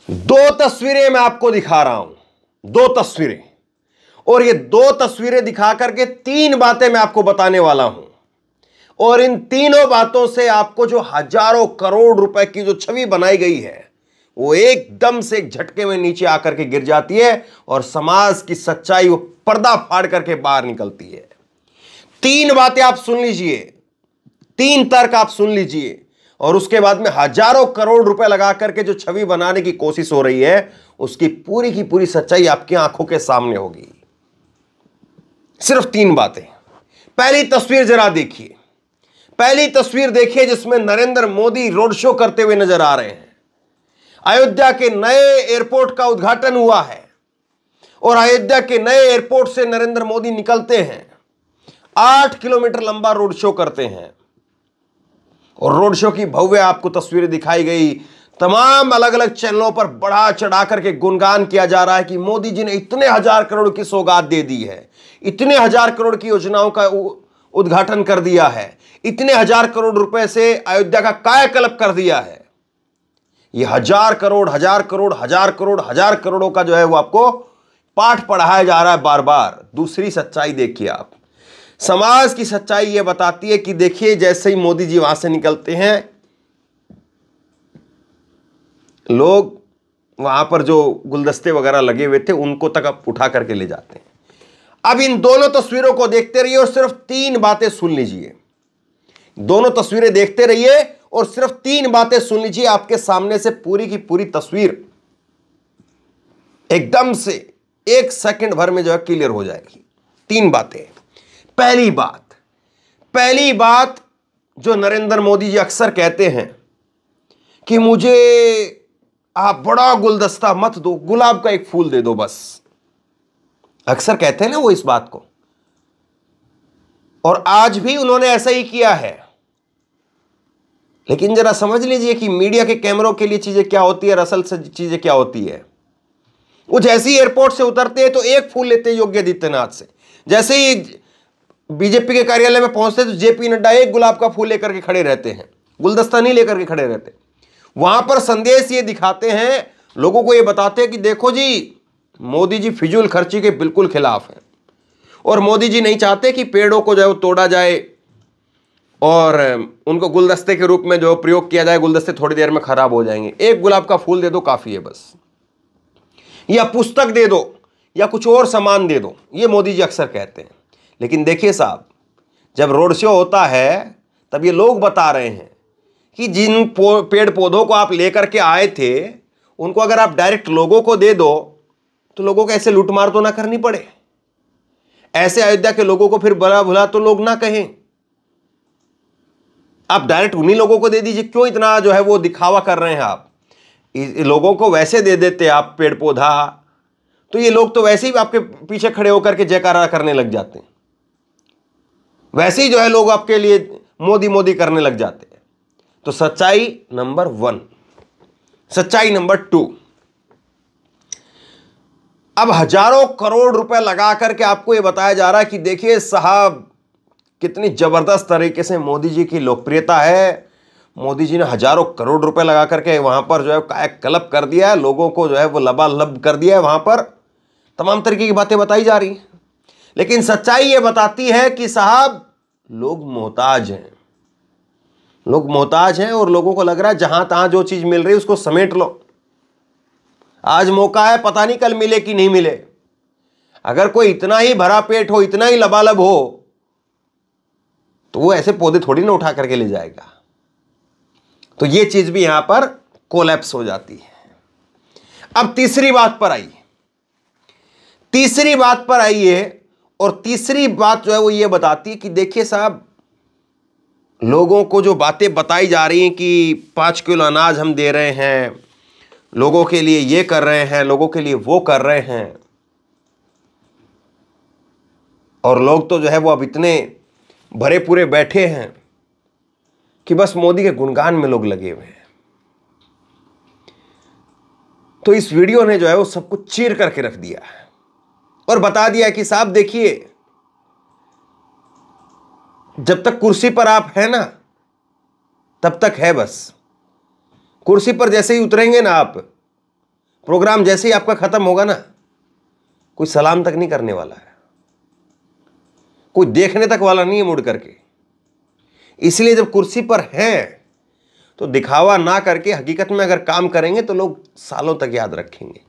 दो तस्वीरें मैं आपको दिखा रहा हूं, दो तस्वीरें, और ये दो तस्वीरें दिखा करके तीन बातें मैं आपको बताने वाला हूं। और इन तीनों बातों से आपको जो हजारों करोड़ रुपए की जो छवि बनाई गई है वो एकदम से एक झटके में नीचे आकर के गिर जाती है और समाज की सच्चाई वो पर्दा फाड़ करके बाहर निकलती है। तीन बातें आप सुन लीजिए, तीन तर्क आप सुन लीजिए, और उसके बाद में हजारों करोड़ रुपए लगा करके जो छवि बनाने की कोशिश हो रही है उसकी पूरी की पूरी सच्चाई आपकी आंखों के सामने होगी। सिर्फ तीन बातें। पहली तस्वीर जरा देखिए, पहली तस्वीर देखिए जिसमें नरेंद्र मोदी रोड शो करते हुए नजर आ रहे हैं। अयोध्या के नए एयरपोर्ट का उद्घाटन हुआ है और अयोध्या के नए एयरपोर्ट से नरेंद्र मोदी निकलते हैं, 8 किलोमीटर लंबा रोड शो करते हैं और रोड शो की भव्य आपको तस्वीरें दिखाई गई। तमाम अलग अलग चैनलों पर बढ़ा चढ़ा करके गुणगान किया जा रहा है कि मोदी जी ने इतने हजार करोड़ की सौगात दे दी है, इतने हजार करोड़ की योजनाओं का उद्घाटन कर दिया है, इतने हजार करोड़ रुपए से अयोध्या का कायाकल्प कर दिया है। ये हजार करोड़ हजार करोड़ हजार करोड़ हजार करोड़ों का जो है वो आपको पाठ पढ़ाया जा रहा है बार बार। दूसरी सच्चाई देखिए आप, समाज की सच्चाई यह बताती है कि देखिए जैसे ही मोदी जी वहां से निकलते हैं, लोग वहां पर जो गुलदस्ते वगैरह लगे हुए थे उनको तक अब उठा करके ले जाते हैं। अब इन दोनों तस्वीरों को देखते रहिए और सिर्फ तीन बातें सुन लीजिए। दोनों तस्वीरें देखते रहिए और सिर्फ तीन बातें सुन लीजिए, आपके सामने से पूरी की पूरी तस्वीर एकदम से एक सेकंड भर में जो है क्लियर हो जाएगी। तीन बातें। पहली बात जो नरेंद्र मोदी जी अक्सर कहते हैं कि मुझे आप बड़ा गुलदस्ता मत दो, गुलाब का एक फूल दे दो बस। अक्सर कहते हैं ना वो इस बात को, और आज भी उन्होंने ऐसा ही किया है। लेकिन जरा समझ लीजिए कि मीडिया के कैमरों के लिए चीजें क्या होती है और असल से चीजें क्या होती है। वो जैसे ही एयरपोर्ट से उतरते हैं तो एक फूल लेते हैं योगी आदित्यनाथ से, जैसे ही बीजेपी के कार्यालय में पहुंचते तो जेपी नड्डा एक गुलाब का फूल लेकर के खड़े रहते हैं, गुलदस्ता नहीं लेकर के खड़े रहते। वहां पर संदेश ये दिखाते हैं, लोगों को ये बताते हैं कि देखो जी मोदी जी फिजूल खर्ची के बिल्कुल खिलाफ हैं और मोदी जी नहीं चाहते कि पेड़ों को जो है तोड़ा जाए और उनको गुलदस्ते के रूप में जो प्रयोग किया जाए, गुलदस्ते थोड़ी देर में खराब हो जाएंगे, एक गुलाब का फूल दे दो काफी है बस, या पुस्तक दे दो या कुछ और सामान दे दो, ये मोदी जी अक्सर कहते हैं। लेकिन देखिए साहब, जब रोड शो होता है तब ये लोग बता रहे हैं कि जिन पेड़ पौधों को आप लेकर के आए थे उनको अगर आप डायरेक्ट लोगों को दे दो तो लोगों को ऐसे लूटमार तो ना करनी पड़े, ऐसे अयोध्या के लोगों को फिर भला भुला तो लोग ना कहें। आप डायरेक्ट उन्हीं लोगों को दे दीजिए, क्यों इतना जो है वो दिखावा कर रहे हैं आप। लोगों को वैसे दे देते आप पेड़ पौधा तो ये लोग तो वैसे ही आपके पीछे खड़े होकर के जयकारा करने लग जाते हैं, वैसे ही जो है लोग आपके लिए मोदी मोदी करने लग जाते हैं। तो सच्चाई नंबर 1। सच्चाई नंबर 2, अब हजारों करोड़ रुपए लगा करके आपको यह बताया जा रहा है कि देखिए साहब कितनी जबरदस्त तरीके से मोदी जी की लोकप्रियता है, मोदी जी ने हजारों करोड़ रुपए लगा करके वहां पर जो है कायाकल्प कर दिया है, लोगों को जो है वो लबालब कर दिया है, वहां पर तमाम तरीके की बातें बताई जा रही हैं। लेकिन सच्चाई ये बताती है कि साहब लोग मोहताज हैं, लोग मोहताज हैं और लोगों को लग रहा है जहां तहां जो चीज मिल रही है उसको समेट लो। आज मौका है, पता नहीं कल मिले कि नहीं मिले। अगर कोई इतना ही भरा पेट हो, इतना ही लबालब हो तो वो ऐसे पौधे थोड़ी ना उठा करके ले जाएगा। तो ये चीज भी यहां पर कोलैप्स हो जाती है। अब तीसरी बात पर आइए, तीसरी बात पर आइए, और तीसरी बात जो है वो ये बताती है कि देखिए साहब लोगों को जो बातें बताई जा रही हैं कि 5 किलो अनाज हम दे रहे हैं, लोगों के लिए ये कर रहे हैं, लोगों के लिए वो कर रहे हैं, और लोग तो जो है वो अब इतने भरे पूरे बैठे हैं कि बस मोदी के गुणगान में लोग लगे हुए हैं। तो इस वीडियो ने जो है वो सब कुछ चीर करके रख दिया है और बता दिया कि साहब देखिए जब तक कुर्सी पर आप हैं ना तब तक है बस, कुर्सी पर जैसे ही उतरेंगे ना आप प्रोग्राम जैसे ही आपका खत्म होगा ना, कोई सलाम तक नहीं करने वाला है, कोई देखने तक वाला नहीं है मुड़ करके। इसलिए जब कुर्सी पर हैं तो दिखावा ना करके हकीकत में अगर काम करेंगे तो लोग सालों तक याद रखेंगे,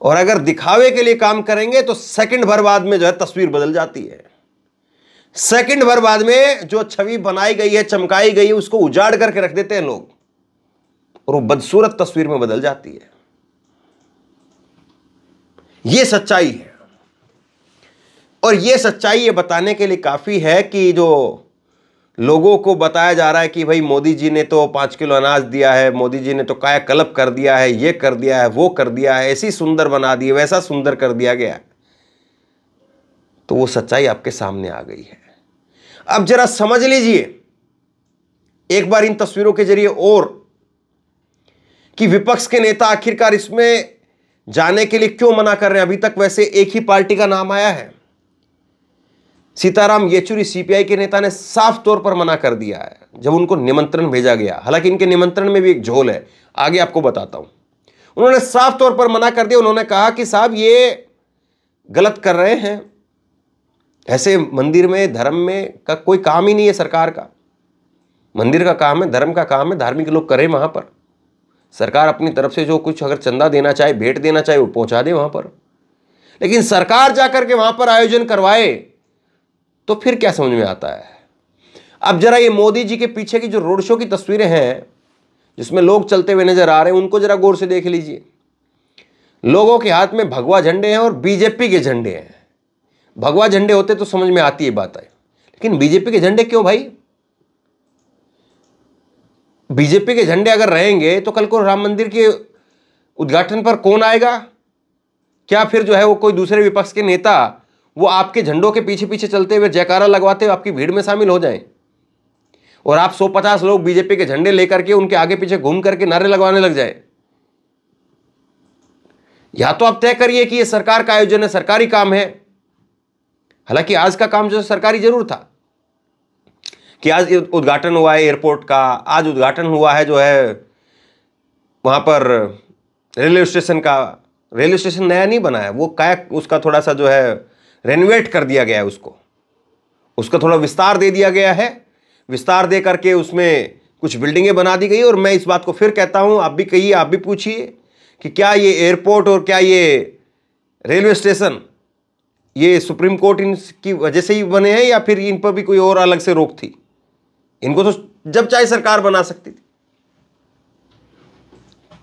और अगर दिखावे के लिए काम करेंगे तो सेकंड भर बाद में जो है तस्वीर बदल जाती है। सेकंड भर बाद में जो छवि बनाई गई है, चमकाई गई है, उसको उजाड़ करके रख देते हैं लोग, और वो बदसूरत तस्वीर में बदल जाती है। ये सच्चाई है, और ये सच्चाई ये बताने के लिए काफी है कि जो लोगों को बताया जा रहा है कि भाई मोदी जी ने तो 5 किलो अनाज दिया है, मोदी जी ने तो कायाकल्प कर दिया है, ये कर दिया है, वो कर दिया है, ऐसी सुंदर बना दी, वैसा सुंदर कर दिया गया, तो वो सच्चाई आपके सामने आ गई है। अब जरा समझ लीजिए एक बार इन तस्वीरों के जरिए और कि विपक्ष के नेता आखिरकार इसमें जाने के लिए क्यों मना कर रहे हैं। अभी तक वैसे एक ही पार्टी का नाम आया है, सीताराम येचुरी सीपीआई के नेता ने साफ तौर पर मना कर दिया है जब उनको निमंत्रण भेजा गया। हालांकि इनके निमंत्रण में भी एक झोल है, आगे आपको बताता हूं। उन्होंने साफ तौर पर मना कर दिया। उन्होंने कहा कि साहब ये गलत कर रहे हैं, ऐसे मंदिर में धर्म में का कोई काम ही नहीं है सरकार का। मंदिर का काम है, धर्म का काम है, धार्मिक लोग करें वहां पर। सरकार अपनी तरफ से जो कुछ अगर चंदा देना चाहे, भेंट देना चाहे, वो पहुंचा दे वहां पर। लेकिन सरकार जाकर के वहां पर आयोजन करवाए तो फिर क्या समझ में आता है। अब जरा ये मोदी जी के पीछे की जो रोड शो की तस्वीरें हैं जिसमें लोग चलते हुए नजर आ रहे हैं, उनको जरा गौर से देख लीजिए। लोगों के हाथ में भगवा झंडे हैं और बीजेपी के झंडे हैं। भगवा झंडे होते तो समझ में आती है बात है, लेकिन बीजेपी के झंडे क्यों भाई? बीजेपी के झंडे अगर रहेंगे तो कल को राम मंदिर के उद्घाटन पर कौन आएगा? क्या फिर जो है वो कोई दूसरे विपक्ष के नेता वो आपके झंडों के पीछे पीछे चलते हुए जयकारा लगवाते हुए आपकी भीड़ में शामिल हो जाएं, और आप 150 लोग बीजेपी के झंडे लेकर के उनके आगे पीछे घूम करके नारे लगवाने लग जाए? या तो आप तय करिए कि ये सरकार का आयोजन है, सरकारी काम है। हालांकि आज का काम जो सरकारी जरूर था कि आज उद्घाटन हुआ है एयरपोर्ट का, आज उद्घाटन हुआ है जो है वहां पर रेलवे स्टेशन का। रेलवे स्टेशन नया नहीं बना है, वो काया उसका थोड़ा सा जो है रेनोवेट कर दिया गया है, उसका थोड़ा विस्तार दे दिया गया है। विस्तार दे करके उसमें कुछ बिल्डिंगें बना दी गई। और मैं इस बात को फिर कहता हूं, आप भी कहिए, आप भी पूछिए कि क्या ये एयरपोर्ट और क्या ये रेलवे स्टेशन ये सुप्रीम कोर्ट इनकी वजह से ही बने हैं, या फिर इन पर भी कोई और अलग से रोक थी? इनको तो जब चाहे सरकार बना सकती थी,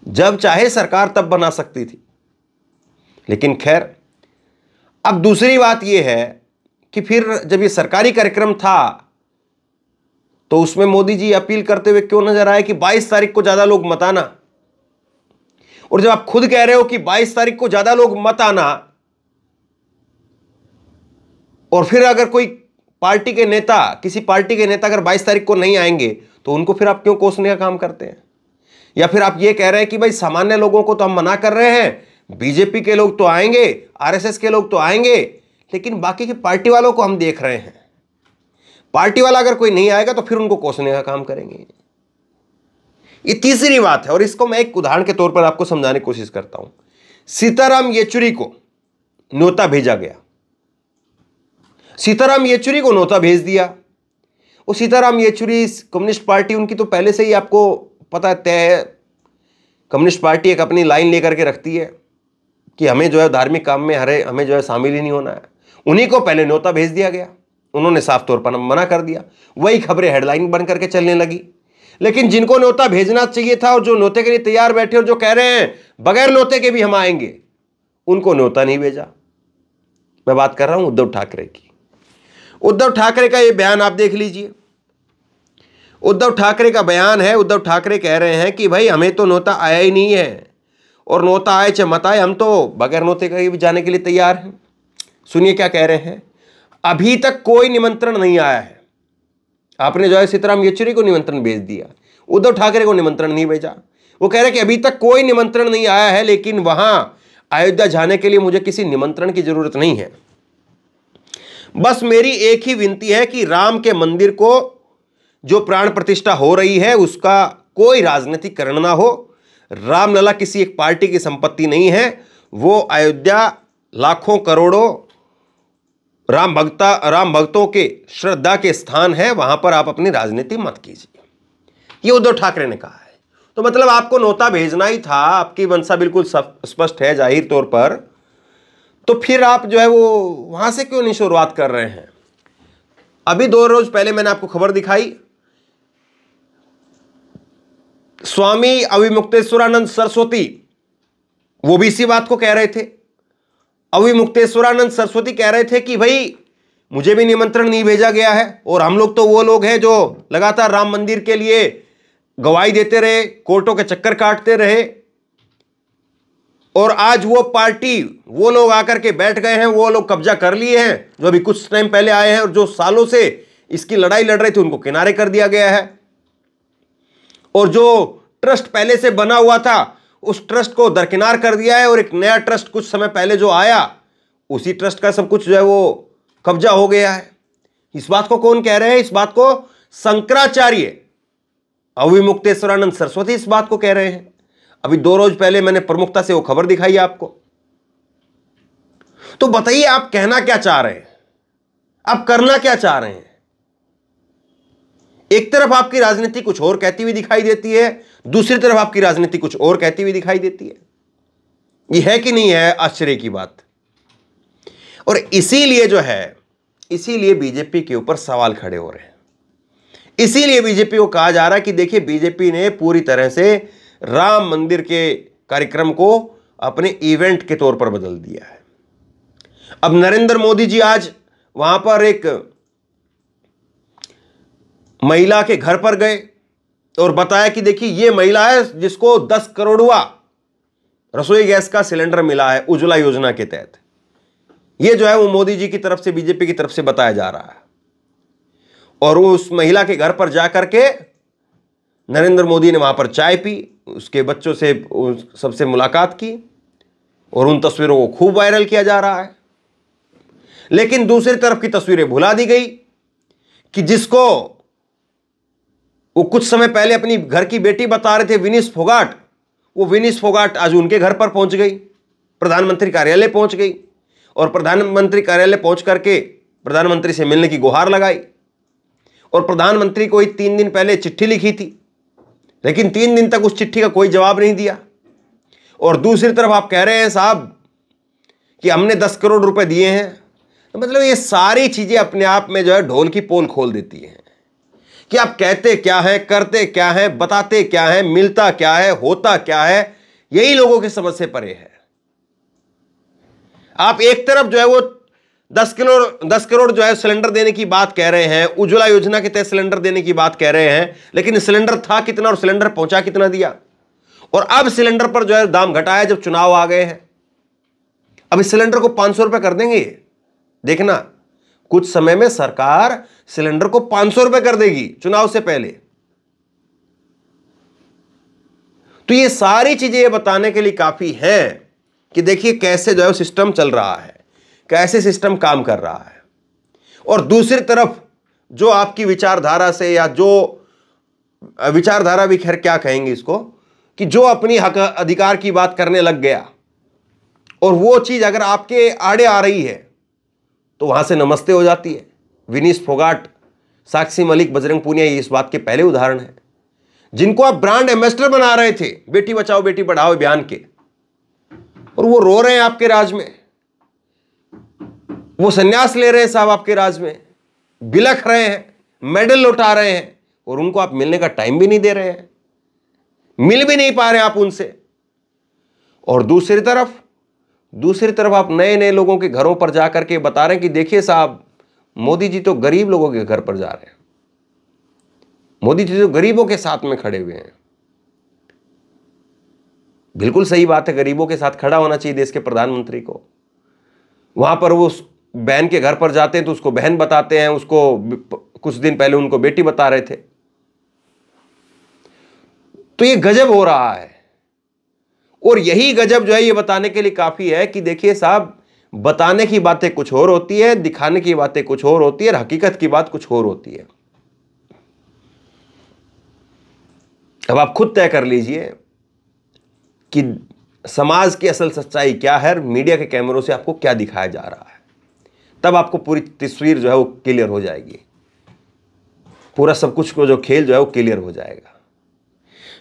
जब चाहे सरकार तब बना सकती थी। लेकिन खैर, अब दूसरी बात यह है कि फिर जब ये सरकारी कार्यक्रम था तो उसमें मोदी जी अपील करते हुए क्यों नजर आए कि 22 तारीख को ज्यादा लोग मत आना। और जब आप खुद कह रहे हो कि 22 तारीख को ज्यादा लोग मत आना, और फिर अगर कोई पार्टी के नेता, किसी पार्टी के नेता अगर 22 तारीख को नहीं आएंगे तो उनको फिर आप क्यों कोसने का काम करते हैं? या फिर आप ये कह रहे हैं कि भाई सामान्य लोगों को तो हम मना कर रहे हैं, बीजेपी के लोग तो आएंगे, आरएसएस के लोग तो आएंगे, लेकिन बाकी की पार्टी वालों को हम देख रहे हैं। पार्टी वाला अगर कोई नहीं आएगा तो फिर उनको कोसने का काम करेंगे। ये तीसरी बात है, और इसको मैं एक उदाहरण के तौर पर आपको समझाने की कोशिश करता हूं। सीताराम येचुरी को न्योता भेजा गया, सीताराम येचुरी को न्योता भेज दिया। वो सीताराम येचुरी कम्युनिस्ट पार्टी उनकी तो पहले से ही आपको पता तय है। कम्युनिस्ट पार्टी एक अपनी लाइन लेकर के रखती है कि हमें जो है धार्मिक काम में हमें जो है शामिल ही नहीं होना है। उन्हीं को पहले न्योता भेज दिया गया, उन्होंने साफ तौर पर मना कर दिया। वही खबरें हेडलाइन बन करके चलने लगी। लेकिन जिनको न्योता भेजना चाहिए था और जो न्योते के लिए तैयार बैठे और जो कह रहे हैं बगैर न्योते के भी हम आएंगे, उनको न्योता नहीं भेजा। मैं बात कर रहा हूं उद्धव ठाकरे की। उद्धव ठाकरे का यह बयान आप देख लीजिए। उद्धव ठाकरे का बयान है, उद्धव ठाकरे कह रहे हैं कि भाई हमें तो न्योता आया ही नहीं है, और न्योता आए चाहे मत आए, हम तो बगैर न्योते के भी जाने के लिए तैयार हैं। सुनिए क्या कह रहे हैं। अभी तक कोई निमंत्रण नहीं आया है। आपने जो है सीताराम येचुरी को निमंत्रण भेज दिया, उद्धव ठाकरे को निमंत्रण नहीं भेजा। वो कह रहे कि अभी तक कोई निमंत्रण नहीं आया है, लेकिन वहां अयोध्या जाने के लिए मुझे किसी निमंत्रण की जरूरत नहीं है। बस मेरी एक ही विनती है कि राम के मंदिर को जो प्राण प्रतिष्ठा हो रही है उसका कोई राजनीतिकरण ना हो। रामलला किसी एक पार्टी की संपत्ति नहीं है। वो अयोध्या लाखों करोड़ों राम भक्तों के श्रद्धा के स्थान है, वहां पर आप अपनी राजनीति मत कीजिए, ये उद्धव ठाकरे ने कहा है। तो मतलब आपको नोता भेजना ही था, आपकी मंशा बिल्कुल स्पष्ट है जाहिर तौर पर, तो फिर आप जो है वो वहां से क्यों नहीं शुरुआत कर रहे हैं? अभी 2 रोज पहले मैंने आपको खबर दिखाई, स्वामी अविमुक्तेश्वरानंद सरस्वती वो भी इसी बात को कह रहे थे। अविमुक्तेश्वरानंद सरस्वती कह रहे थे कि भाई मुझे भी निमंत्रण नहीं भेजा गया है, और हम लोग तो वो लोग हैं जो लगातार राम मंदिर के लिए गवाही देते रहे, कोर्टों के चक्कर काटते रहे, और आज वो पार्टी वो लोग आकर के बैठ गए हैं, वो लोग कब्जा कर लिए हैं जो अभी कुछ टाइम पहले आए हैं, और जो सालों से इसकी लड़ाई लड़ रहे थे उनको किनारे कर दिया गया है, और जो ट्रस्ट पहले से बना हुआ था उस ट्रस्ट को दरकिनार कर दिया है, और एक नया ट्रस्ट कुछ समय पहले जो आया उसी ट्रस्ट का सब कुछ जो है वो कब्जा हो गया है। इस बात को कौन कह रहे हैं? इस बात को शंकराचार्य अविमुक्तेश्वरानंद सरस्वती इस बात को कह रहे हैं। अभी 2 रोज पहले मैंने प्रमुखता से वो खबर दिखाई आपको। तो बताइए आप कहना क्या चाह रहे हैं, आप करना क्या चाह रहे हैं? एक तरफ आपकी राजनीति कुछ और कहती हुई दिखाई देती है, दूसरी तरफ आपकी राजनीति कुछ और कहती हुई दिखाई देती है। यह है कि नहीं है आश्चर्य की बात? और इसीलिए जो है, इसीलिए बीजेपी के ऊपर सवाल खड़े हो रहे हैं। इसीलिए बीजेपी को कहा जा रहा है कि देखिए बीजेपी ने पूरी तरह से राम मंदिर के कार्यक्रम को अपने इवेंट के तौर पर बदल दिया है। अब नरेंद्र मोदी जी आज वहां पर एक महिला के घर पर गए और बताया कि देखिए ये महिला है जिसको 10 करोड़वा रसोई गैस का सिलेंडर मिला है उज्ज्वला योजना के तहत। ये जो है वो मोदी जी की तरफ से, बीजेपी की तरफ से बताया जा रहा है। और उस महिला के घर पर जाकर के नरेंद्र मोदी ने वहां पर चाय पी, उसके बच्चों से सबसे मुलाकात की, और उन तस्वीरों को खूब वायरल किया जा रहा है। लेकिन दूसरी तरफ की तस्वीरें भुला दी गई कि जिसको वो कुछ समय पहले अपनी घर की बेटी बता रहे थे विनीश फोगाट, वो विनीश फोगाट आज उनके घर पर पहुंच गई, प्रधानमंत्री कार्यालय पहुंच गई, और प्रधानमंत्री कार्यालय पहुंच करके प्रधानमंत्री से मिलने की गुहार लगाई, और प्रधानमंत्री को ही 3 दिन पहले चिट्ठी लिखी थी, लेकिन 3 दिन तक उस चिट्ठी का कोई जवाब नहीं दिया। और दूसरी तरफ आप कह रहे हैं साहब कि हमने 10 करोड़ रुपए दिए हैं। तो मतलब ये सारी चीजें अपने आप में जो है ढोल की पोल खोल देती हैं कि आप कहते क्या है, करते क्या है, बताते क्या है, मिलता क्या है, होता क्या है, यही लोगों की समझ से परे है। आप एक तरफ जो है वो 10 करोड़ जो है सिलेंडर देने की बात कह रहे हैं, उज्ज्वला योजना के तहत सिलेंडर देने की बात कह रहे हैं, लेकिन सिलेंडर था कितना और सिलेंडर पहुंचा कितना दिया? और अब सिलेंडर पर जो है दाम घटाया जब चुनाव आ गए हैं। अब इस सिलेंडर को 500 रुपए कर देंगे, देखना कुछ समय में सरकार सिलेंडर को 500 रुपए कर देगी चुनाव से पहले। तो ये सारी चीजें ये बताने के लिए काफी है कि देखिए कैसे जो है सिस्टम चल रहा है, कैसे सिस्टम काम कर रहा है। और दूसरी तरफ जो आपकी विचारधारा से, या जो विचारधारा भी खैर क्या कहेंगे इसको, कि जो अपनी हक अधिकार की बात करने लग गया, और वो चीज अगर आपके आड़े आ रही है तो वहां से नमस्ते हो जाती है। विनीश फोगाट, साक्षी मलिक, बजरंग पूनिया ये इस बात के पहले उदाहरण हैं, जिनको आप ब्रांड एम्बेसडर बना रहे थे बेटी बचाओ बेटी पढ़ाओ अभियान के, और वो रो रहे हैं आपके राज में, वो संन्यास ले रहे हैं साहब आपके राज में, बिलख रहे हैं, मेडल लौटा रहे हैं, और उनको आप मिलने का टाइम भी नहीं दे रहे हैं, मिल भी नहीं पा रहे आप उनसे। और दूसरी तरफ आप नए नए लोगों के घरों पर जाकर के बता रहे हैं कि देखिए साहब मोदी जी तो गरीब लोगों के घर पर जा रहे हैं, मोदी जी तो गरीबों के साथ में खड़े हुए हैं। बिल्कुल सही बात है, गरीबों के साथ खड़ा होना चाहिए देश के प्रधानमंत्री को। वहां पर वो बहन के घर पर जाते हैं तो उसको बहन बताते हैं, उसको कुछ दिन पहले उनको बेटी बता रहे थे। तो ये गजब हो रहा है, और यही गजब जो है ये बताने के लिए काफी है कि देखिए साहब बताने की बातें कुछ और होती है, दिखाने की बातें कुछ और होती है, और हकीकत की बात कुछ और होती है। अब आप खुद तय कर लीजिए कि समाज की असल सच्चाई क्या है, मीडिया के कैमरों से आपको क्या दिखाया जा रहा है। तब आपको पूरी तस्वीर जो है वो क्लियर हो जाएगी, पूरा सब कुछ को जो खेल जो है वो क्लियर हो जाएगा।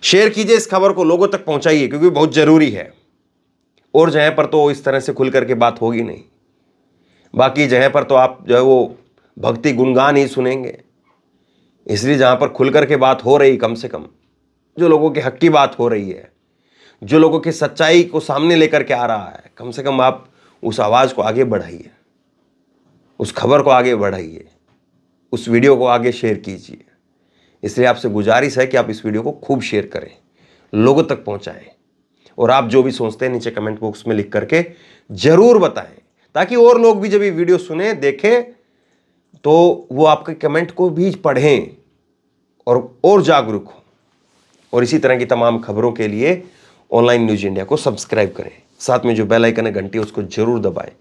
शेयर कीजिए इस खबर को, लोगों तक पहुंचाइए, क्योंकि बहुत जरूरी है। और जगह पर तो इस तरह से खुल करके बात होगी नहीं, बाकी जगह पर तो आप जो है वो भक्ति गुणगान ही सुनेंगे। इसलिए जहां पर खुल करके बात हो रही, कम से कम जो लोगों के हक की बात हो रही है, जो लोगों की सच्चाई को सामने लेकर के आ रहा है, कम से कम आप उस आवाज को आगे बढ़ाइए, उस खबर को आगे बढ़ाइए, उस वीडियो को आगे शेयर कीजिए। इसलिए आपसे गुजारिश है कि आप इस वीडियो को खूब शेयर करें, लोगों तक पहुंचाएं, और आप जो भी सोचते हैं नीचे कमेंट बॉक्स में लिख करके जरूर बताएं, ताकि और लोग भी जब ये वीडियो सुने, देखें, तो वो आपके कमेंट को भी पढ़ें और जागरूक हो। और इसी तरह की तमाम खबरों के लिए ऑनलाइन न्यूज इंडिया को सब्सक्राइब करें, साथ में जो बेल आइकन है घंटी उसको जरूर दबाएं,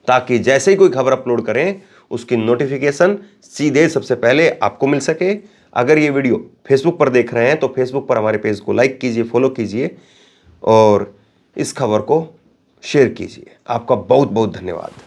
ताकि जैसे ही कोई खबर अपलोड करें उसकी नोटिफिकेशन सीधे सबसे पहले आपको मिल सके। अगर ये वीडियो फेसबुक पर देख रहे हैं तो फेसबुक पर हमारे पेज को लाइक कीजिए, फॉलो कीजिए और इस खबर को शेयर कीजिए। आपका बहुत बहुत धन्यवाद।